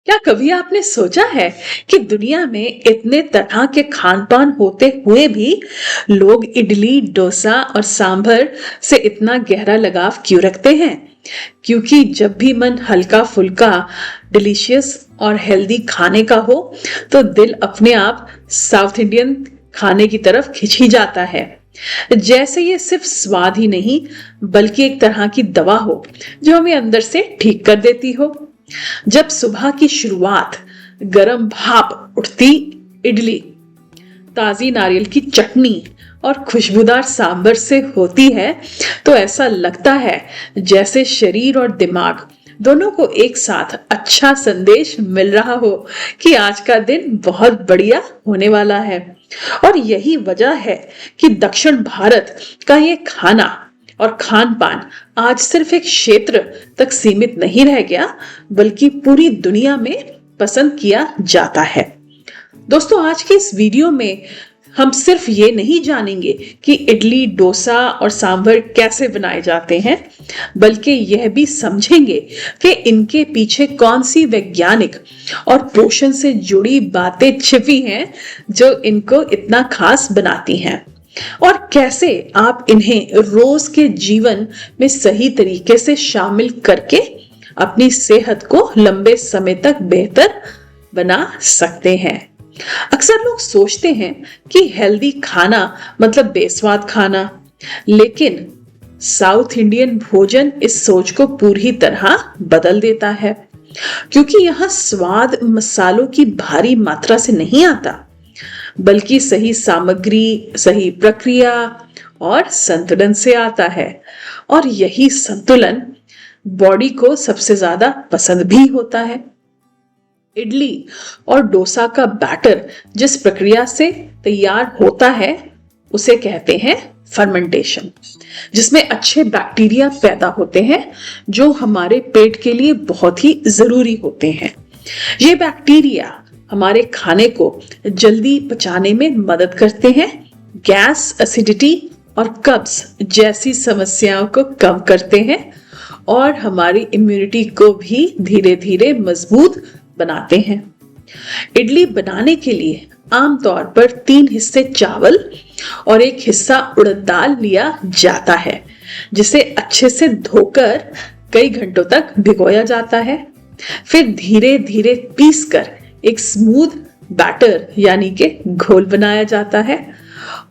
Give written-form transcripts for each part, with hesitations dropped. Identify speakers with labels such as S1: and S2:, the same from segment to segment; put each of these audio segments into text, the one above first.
S1: क्या कभी आपने सोचा है कि दुनिया में इतने तरह के खान पान होते हुए भी लोग इडली, डोसा और सांभर से इतना गहरा लगाव क्यों रखते हैं? क्योंकि जब भी मन हल्का फुल्का, डिलीशियस और हेल्दी खाने का हो, तो दिल अपने आप साउथ इंडियन खाने की तरफ खिंच ही जाता है। जैसे ये सिर्फ स्वाद ही नहीं, बल्कि एक तरह की दवा हो जो हमें अंदर से ठीक कर देती हो। जब सुबह की शुरुआत गरम भाप उठती इडली, ताजी नारियल की चटनी और खुशबूदार सांभर से होती है, तो ऐसा लगता है जैसे शरीर और दिमाग दोनों को एक साथ अच्छा संदेश मिल रहा हो कि आज का दिन बहुत बढ़िया होने वाला है। और यही वजह है कि दक्षिण भारत का ये खाना और खान पान आज सिर्फ एक क्षेत्र तक सीमित नहीं रह गया, बल्कि पूरी दुनिया में पसंद किया जाता है। दोस्तों, आज की इस वीडियो में हम सिर्फ ये नहीं जानेंगे कि इडली, डोसा और सांभर कैसे बनाए जाते हैं, बल्कि यह भी समझेंगे कि इनके पीछे कौन सी वैज्ञानिक और पोषण से जुड़ी बातें छिपी हैं जो इनको इतना खास बनाती हैं, और कैसे आप इन्हें रोज के जीवन में सही तरीके से शामिल करके अपनी सेहत को लंबे समय तक बेहतर बना सकते हैं। अक्सर लोग सोचते हैं कि हेल्दी खाना मतलब बेस्वाद खाना, लेकिन साउथ इंडियन भोजन इस सोच को पूरी तरह बदल देता है। क्योंकि यहाँ स्वाद मसालों की भारी मात्रा से नहीं आता, बल्कि सही सामग्री, सही प्रक्रिया और संतुलन से आता है। और यही संतुलन बॉडी को सबसे ज्यादा पसंद भी होता है। इडली और डोसा का बैटर जिस प्रक्रिया से तैयार होता है उसे कहते हैं फर्मेंटेशन, जिसमें अच्छे बैक्टीरिया पैदा होते हैं जो हमारे पेट के लिए बहुत ही जरूरी होते हैं। ये बैक्टीरिया हमारे खाने को जल्दी पचाने में मदद करते हैं, गैस, एसिडिटी और कब्ज जैसी समस्याओं को कम करते हैं और हमारी इम्यूनिटी को भी धीरे धीरे मजबूत बनाते हैं। इडली बनाने के लिए आमतौर पर 3 हिस्से चावल और 1 हिस्सा उड़द दाल लिया जाता है, जिसे अच्छे से धोकर कई घंटों तक भिगोया जाता है। फिर धीरे धीरे पीसकर एक स्मूथ बैटर यानी कि घोल बनाया जाता है,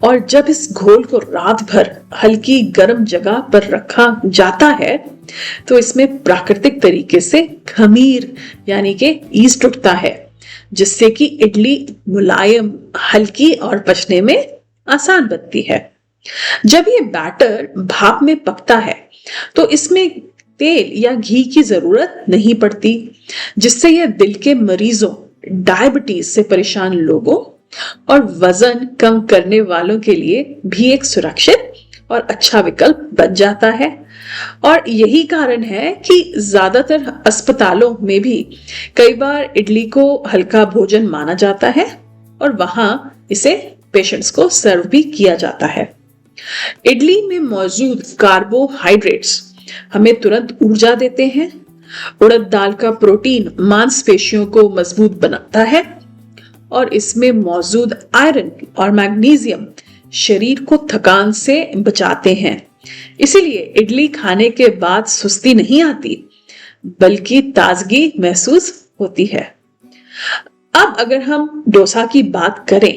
S1: और जब इस घोल को रात भर हल्की गर्म जगह पर रखा जाता है तो इसमें प्राकृतिक तरीके से खमीर यानी कि ईस्ट उठता है, जिससे कि इडली मुलायम, हल्की और पचने में आसान बनती है। जब ये बैटर भाप में पकता है तो इसमें तेल या घी की जरूरत नहीं पड़ती, जिससे यह दिल के मरीजों, डायबिटीज से परेशान लोगों और वजन कम करने वालों के लिए भी एक सुरक्षित और अच्छा विकल्प बन जाता है। और यही कारण है कि ज्यादातर अस्पतालों में भी कई बार इडली को हल्का भोजन माना जाता है और वहां इसे पेशेंट्स को सर्व भी किया जाता है। इडली में मौजूद कार्बोहाइड्रेट्स हमें तुरंत ऊर्जा देते हैं। उड़द दाल का प्रोटीन मांसपेशियों को मजबूत बनाता है और इसमें मौजूद आयरन और मैग्नीशियम शरीर को थकान से बचाते हैं। इसीलिए इडली खाने के बाद सुस्ती नहीं आती, बल्कि ताजगी महसूस होती है। अब अगर हम डोसा की बात करें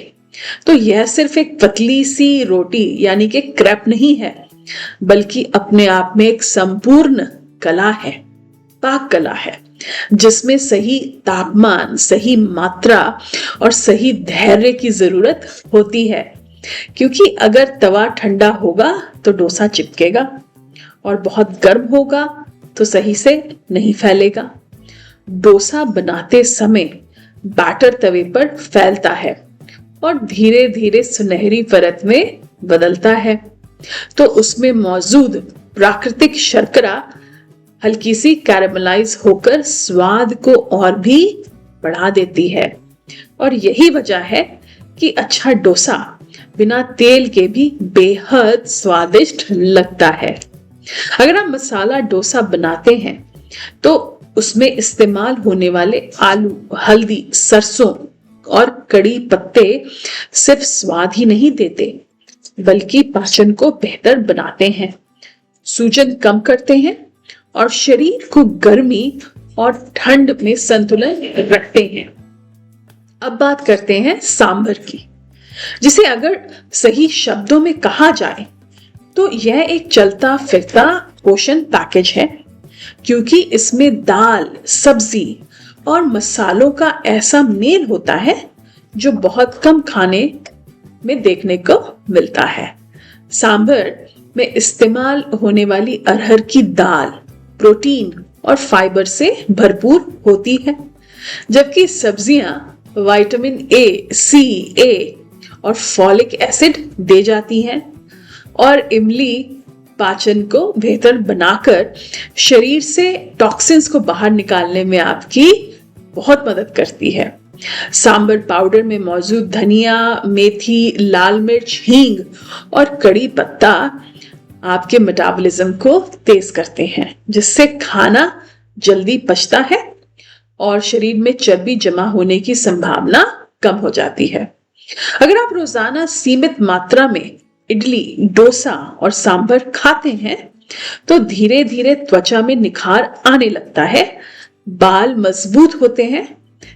S1: तो यह सिर्फ एक पतली सी रोटी यानी कि क्रैप नहीं है, बल्कि अपने आप में एक संपूर्ण कला है, पाक कला है, जिसमें सही तापमान, सही मात्रा और सही धैर्य की जरूरत होती है। क्योंकि अगर तवा ठंडा होगा तो डोसा चिपकेगा और बहुत गर्म होगा तो सही से नहीं फैलेगा। डोसा बनाते समय बैटर तवे पर फैलता है और धीरे धीरे सुनहरी परत में बदलता है, तो उसमें मौजूद प्राकृतिक शर्करा हल्की सी कैरेमलाइज होकर स्वाद को और भी बढ़ा देती है। और यही वजह है कि अच्छा डोसा बिना तेल के भी बेहद स्वादिष्ट लगता है। अगर आप मसाला डोसा बनाते हैं तो उसमें इस्तेमाल होने वाले आलू, हल्दी, सरसों और कड़ी पत्ते सिर्फ स्वाद ही नहीं देते, बल्कि पाचन को बेहतर बनाते हैं, सूजन कम करते हैं और शरीर को गर्मी और ठंड में संतुलन रखते हैं। अब बात करते हैं सांभर की, जिसे अगर सही शब्दों में कहा जाए तो यह एक चलता फिरता पोषण पैकेज है, क्योंकि इसमें दाल, सब्जी और मसालों का ऐसा मेल होता है जो बहुत कम खाने में देखने को मिलता है। सांभर में इस्तेमाल होने वाली अरहर की दाल प्रोटीन और फाइबर से भरपूर होती है, जबकि सब्जियां विटामिन ए, सी, ए और फॉलिक एसिड दे जाती हैं और इमली पाचन को बेहतर बनाकर शरीर से टॉक्सिन्स को बाहर निकालने में आपकी बहुत मदद करती है। सांबर पाउडर में मौजूद धनिया, मेथी, लाल मिर्च, हींग और कड़ी पत्ता आपके मेटाबॉलिज्म को तेज करते हैं, जिससे खाना जल्दी पचता है और शरीर में चर्बी जमा होने की संभावना कम हो जाती है। अगर आप रोजाना सीमित मात्रा में इडली, डोसा और सांभर खाते हैं तो धीरे धीरे त्वचा में निखार आने लगता है, बाल मजबूत होते हैं,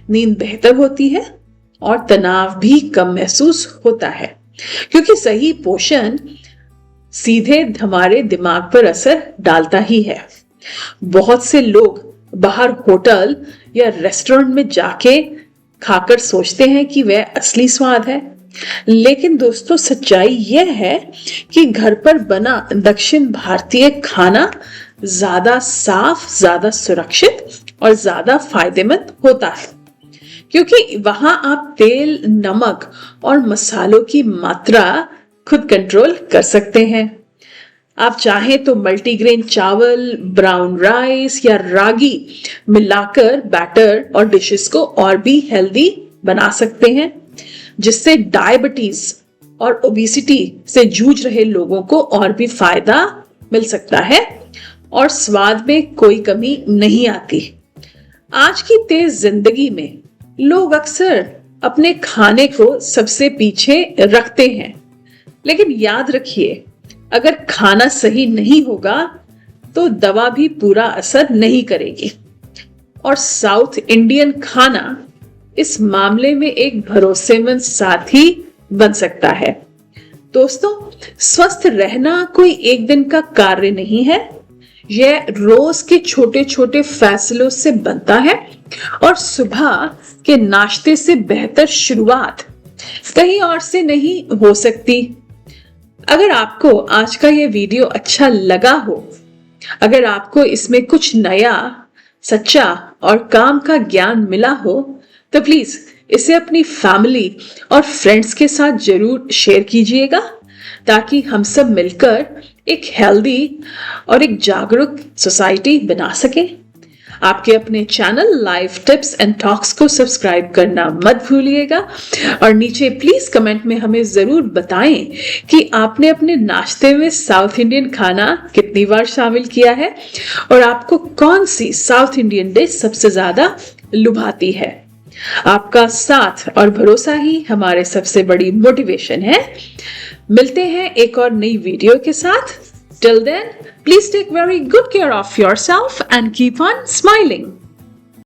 S1: नींद बेहतर होती है और तनाव भी कम महसूस होता है, क्योंकि सही पोषण सीधे हमारे दिमाग पर असर डालता ही है। बहुत से लोग बाहर होटल या रेस्टोरेंट में जाके खाकर सोचते हैं कि वह असली स्वाद है, लेकिन दोस्तों सच्चाई यह है कि घर पर बना दक्षिण भारतीय खाना ज्यादा साफ, ज्यादा सुरक्षित और ज्यादा फायदेमंद होता है, क्योंकि वहां आप तेल, नमक और मसालों की मात्रा खुद कंट्रोल कर सकते हैं। आप चाहें तो मल्टीग्रेन चावल, ब्राउन राइस या रागी मिलाकर बैटर और डिशेस को और भी हेल्दी बना सकते हैं, जिससे डायबिटीज और ओबेसिटी से जूझ रहे लोगों को और भी फायदा मिल सकता है और स्वाद में कोई कमी नहीं आती। आज की तेज जिंदगी में लोग अक्सर अपने खाने को सबसे पीछे रखते हैं, लेकिन याद रखिए, अगर खाना सही नहीं होगा तो दवा भी पूरा असर नहीं करेगी। और साउथ इंडियन खाना इस मामले में एक भरोसेमंद साथी बन सकता है। दोस्तों, स्वस्थ रहना कोई एक दिन का कार्य नहीं है, यह रोज के छोटे छोटे फैसलों से बनता है और सुबह के नाश्ते से बेहतर शुरुआत कहीं और से नहीं हो सकती। अगर आपको आज का ये वीडियो अच्छा लगा हो, अगर आपको इसमें कुछ नया, सच्चा और काम का ज्ञान मिला हो, तो प्लीज इसे अपनी फैमिली और फ्रेंड्स के साथ जरूर शेयर कीजिएगा, ताकि हम सब मिलकर एक हेल्दी और एक जागरूक सोसाइटी बना सकें। आपके अपने channel life tips and talks को सब्सक्राइब करना मत भूलिएगा और नीचे प्लीज कमेंट में हमें जरूर बताएं कि आपने अपने नाश्ते में साउथ इंडियन खाना कितनी बार शामिल किया है और आपको कौन सी साउथ इंडियन डिश सबसे ज्यादा लुभाती है। आपका साथ और भरोसा ही हमारे सबसे बड़ी मोटिवेशन है। मिलते हैं एक और नई वीडियो के साथ। Till then, please take very good care of yourself and keep on smiling.